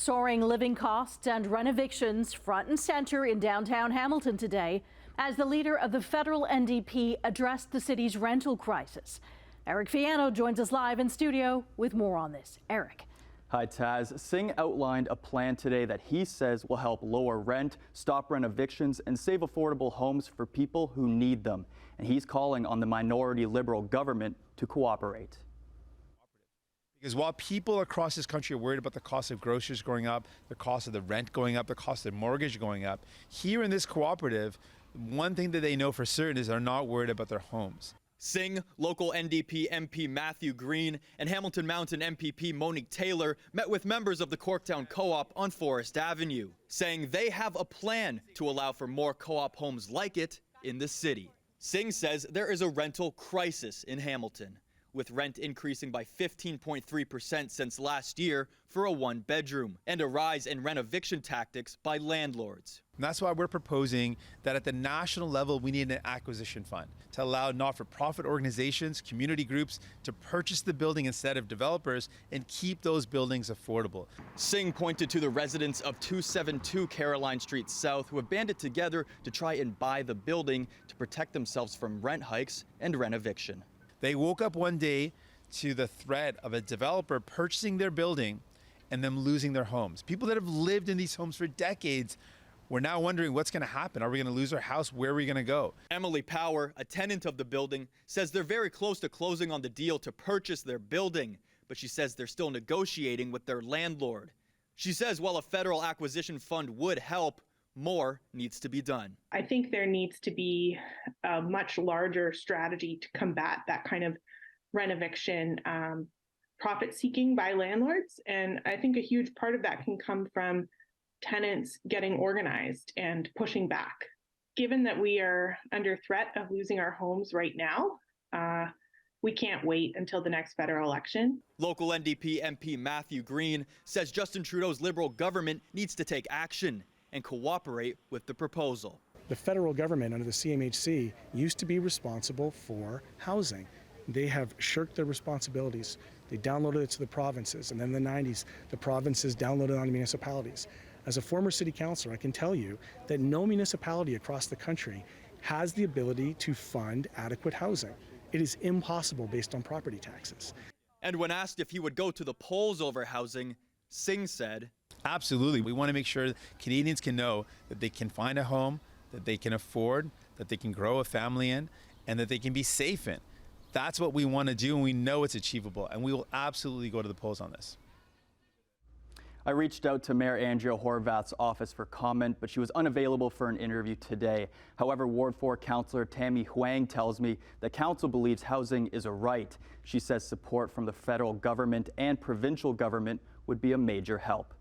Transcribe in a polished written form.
Soaring living costs and renovictions front and center in downtown Hamilton today as the leader of the federal NDP addressed the city's rental crisis. Eric Fiano joins us live in studio with more on this. Eric. Hi, Taz. Singh outlined a plan today that he says will help lower rent, stop renovictions, and save affordable homes for people who need them. And he's calling on the minority Liberal government to cooperate. Because while people across this country are worried about the cost of groceries going up, the cost of the rent going up, the cost of the mortgage going up, here in this cooperative, one thing that they know for certain is they're not worried about their homes. Singh, local NDP MP Matthew Green, and Hamilton Mountain MPP Monique Taylor met with members of the Corktown Co-op on Forest Avenue, saying they have a plan to allow for more co-op homes like it in the city. Singh says there is a rental crisis in Hamilton, with rent increasing by 15.3% since last year for a one-bedroom, and a rise in renoviction tactics by landlords. And that's why we're proposing that at the national level, we need an acquisition fund to allow not-for-profit organizations, community groups to purchase the building instead of developers and keep those buildings affordable. Singh pointed to the residents of 272 Caroline Street South who have banded together to try and buy the building to protect themselves from rent hikes and renoviction. They woke up one day to the threat of a developer purchasing their building and them losing their homes. People that have lived in these homes for decades were now wondering what's going to happen. Are we going to lose our house? Where are we going to go? Emily Power, a tenant of the building, says they're very close to closing on the deal to purchase their building, but she says they're still negotiating with their landlord. She says while a federal acquisition fund would help, more needs to be done. I think there needs to be a much larger strategy to combat that kind of renoviction profit seeking by landlords. And I think a huge part of that can come from tenants getting organized and pushing back. Given that we are under threat of losing our homes right now, we can't wait until the next federal election. Local NDP MP Matthew Green says Justin Trudeau's Liberal government needs to take action and cooperate with the proposal. The federal government under the CMHC used to be responsible for housing. They have shirked their responsibilities. They downloaded it to the provinces, and then in the 90s, the provinces downloaded it on municipalities. As a former city councilor, I can tell you that no municipality across the country has the ability to fund adequate housing. It is impossible based on property taxes. And when asked if he would go to the polls over housing, Singh said, absolutely. We want to make sure Canadians can know that they can find a home, that they can afford, that they can grow a family in, and that they can be safe in. That's what we want to do, and we know it's achievable, and we will absolutely go to the polls on this. I reached out to Mayor Andrea Horvath's office for comment, but she was unavailable for an interview today. However, Ward 4 Councillor Tammy Huang tells me the council believes housing is a right. She says support from the federal government and provincial government would be a major help.